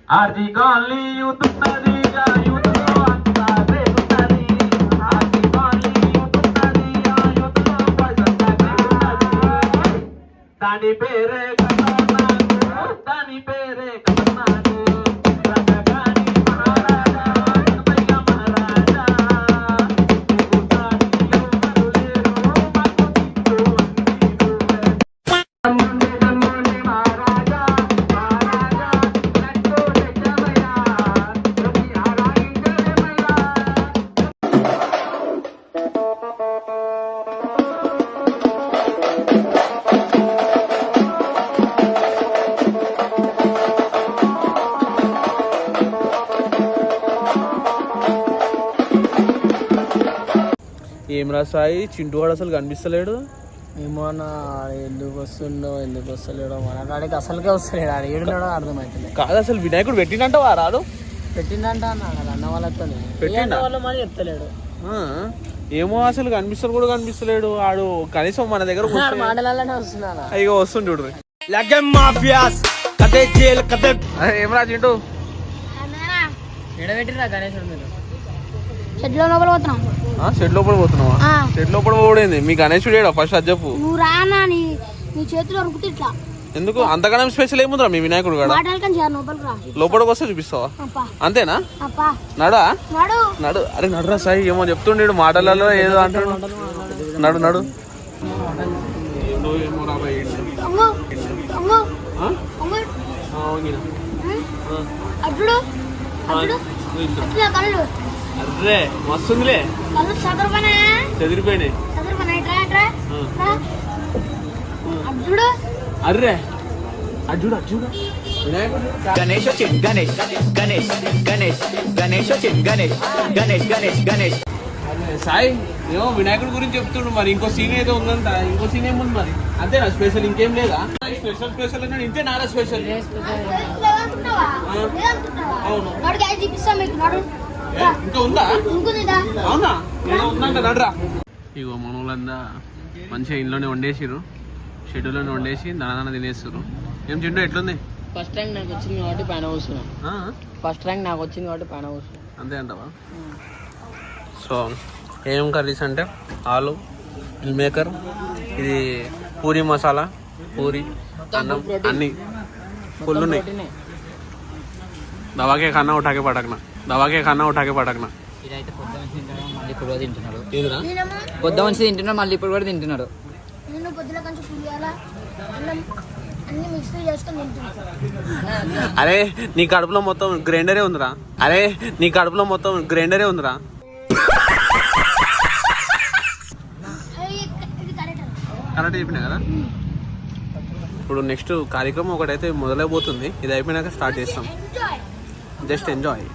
RG colony youth ఉన్నది youth లో అంతా రేగున్నది ఆర్జీ కాలనీ యూత్ ఉన్నది ఆ యూత్ లో బాయ్స్ అంతా రేగున్నది దాని పేరే కన్నాడు దాని పేరే కన్నాడు రంగగాని మహారాజా కనపయ్య మహారాజా నీకు సాటి ఎవరు లేరు మాకు దిక్కు అన్నీ నువ్వే మహారాజా మహారాజా నట్టు తెచ్చమయ్యా రవి ఆరాయించలేమయ్యా ఏం రాసాయి చింటువాడు అసలు కనిపిస్తలేడు. ఏమో అన్న ఎందుకు వస్తుండో ఎందుకు వస్తలేడో మన కాడికి అసలుకే వస్తలేడు ఆడ ఏడున్నాడో అర్థమవుతుంది. కాదు అసలు వినాయకుడు పెట్టిండంటవా రాదు పెట్టిండంట అన్న అన్న వాళ్ళతో పెట్టిండా? వాళ్ళు మరి చెప్తలేడు. ఏమో అసలు కనిపిస్తాడు కూడా కనిపిస్తలేడు ఆడు. కనీసం మన దగ్గర మాటలలోనే వస్తున్నాను. ఇక వస్తుంది చూడు. ఏం రా చింటూ ఎడబెట్టిరా గణేశుడు మీరు షెడ్ లోపల పోతున్నాం. షెడ్ లోపల పోతున్నావా? షెడ్ లోపల పోడేంది మీ గణేశుడు ఫస్ట్ అది చెప్పు. నువ్వు రానా నీ చేతిలో రుకుతే ఇట్లా ఎందుకు అంతగానం స్పెషల్ ఏముందిరా మీ వినాయకుడు కూడా? లోపలికి వస్తే చూపిస్తావా? అంతేనా? నడా నడు. అరే నడురా సాయి ఏమో చెప్తుండేడు మాటలలో ఏదో అంటాడు. నడు నడు. అర్రే మస్తుందిలే చెదిరిపోయినాయి. అర్రే అర్జుడు అర్జుడు గణేష్ వచ్చింది గణేష్ గణేష్ గణేష్ గణేష్ వచ్చింది గణేష్ గణేష్ గణేష్ గణేష్ సాయి ఏమో వినాయకుడి గురించి చెప్తుండు. మరి ఇంకో సీన్ ఏదో ఉందంట. ఇంకో సీన్ ఏముంది మరి? అంతేనా స్పెషల్? ఇంకేం లేదా? స్పెషల్ స్పెషల్ అన్నాడు. ఇంతే నారా స్పెషల్? అవును. ఇంకా ఉందా? అవునా? ఏదో ఉందంట నడరా. ఇగో మనోళ్ళంతా మంచిగా ఇంట్లోనే వండేసిరు. షెడ్యూల్లోనే వండేసి దాన తినేస్తారు. ఏం చింటూ ఎట్లుంది? ఫస్ట్ ర్యాంక్ నాకు వచ్చింది కాబట్టి పైన కూర్చున్నాను. ఫస్ట్ ర్యాంక్ నాకు వచ్చింది కాబట్టి పైన కూర్చున్నాను. అంతే అంటావా? సో ఏం కర్రీస్ అంటే ఆలు మిల్ మేకర్, ఇది పూరి మసాలా, పూరి అన్నం అన్నీ ఫుల్ ఉన్నాయి. దవాకే ఖానా ఉఠాకే పటకనా దవాకే ఖానా ఉఠాకే పటకనా. ఇదైతే పొద్దు మంచి తింటున్నాడు మళ్ళీ ఇప్పుడు కూడా తింటున్నాడు. పొద్దు మంచి తింటున్నాడు మళ్ళీ ఇప్పుడు కూడా తింటున్నాడు. అరే నీ కడుపులో మొత్తం గ్రైండరే ఉందిరా. అరే నీ కడుపులో మొత్తం గ్రైండరే ఉందిరా. కరెక్ట్ చెప్పినా కదా. ఇప్పుడు నెక్స్ట్ కార్యక్రమం ఒకటైతే మొదలైపోతుంది. ఇది అయిపోయినాక స్టార్ట్ చేస్తాం. Just enjoy.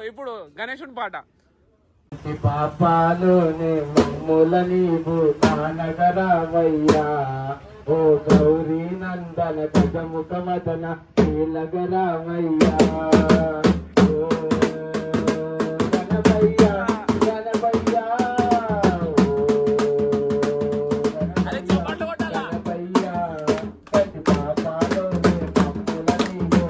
ఇప్పుడు గణేశుని పాట. పాపాలోనే మమ్ముల నీవు కానగరావయ్యా ఓ గౌరీ నందన గజముఖ వదన నీలగరావయ్యా ఓ గణపయ్యా గణపయ్యా గణపయ్యా ప్రతి పాపాలోనే మమ్ముల నీవు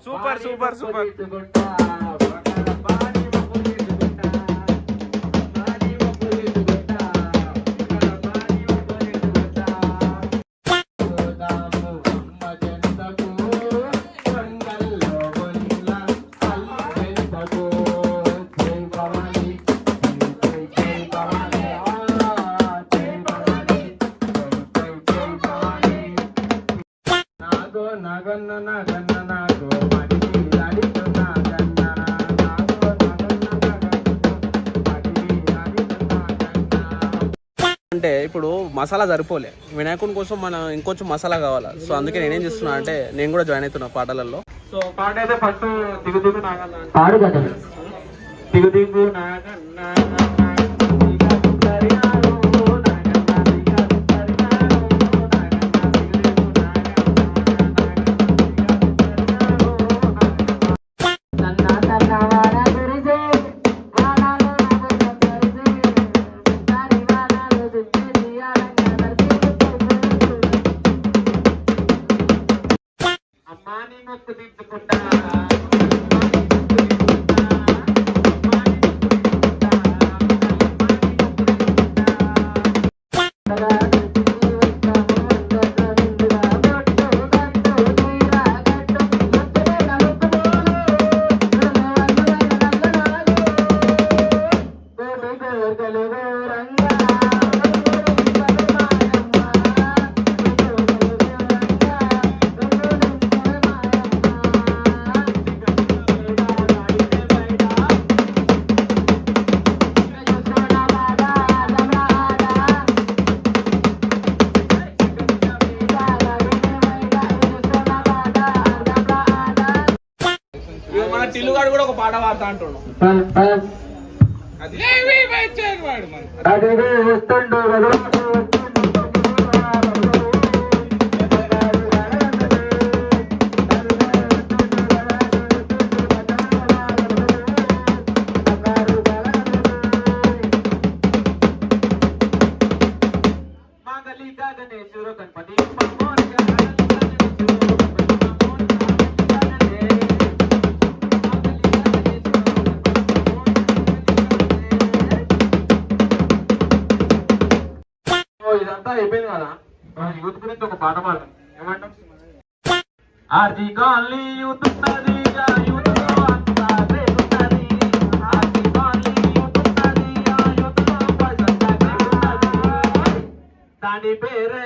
super super super. Naganna Naganna నాగో మడివి లాడితో నాగన్న నాగో నాగన్న అంటే ఇప్పుడు మసాలా సరిపోలే, వినాయకుని కోసం మనం ఇంకొంచెం మసాలా కావాలి. సో అందుకే నేనేం చేస్తున్నా అంటే నేను కూడా జాయిన్ అవుతున్నా పాటలలో. సో పాట అయితే ఫస్ట్ దిగు దిగు నాగన్న పాడు కదా. దిగు దిగు నాగన్న అమ్మాని మొక్కు దిద్దుకుంటా మన టిల్లుగాడు కూడా ఒక పాట పాడతా అంటున్నాడు. అదే వస్తుండు గణపతి ఇదంతా అయిపోయింది కదా. యూత్ గురించి ఒక పాట పాడదాం. ఏమంటాం? ఆర్జీ కాలనీ యూత్ ఉన్నది, యూత్ లో అంతా రేగున్నది. ఆర్జీ కాలనీ యూత్ ఉన్నది, యూత్ లో పైసంతా రేగున్నది. దాని పేరే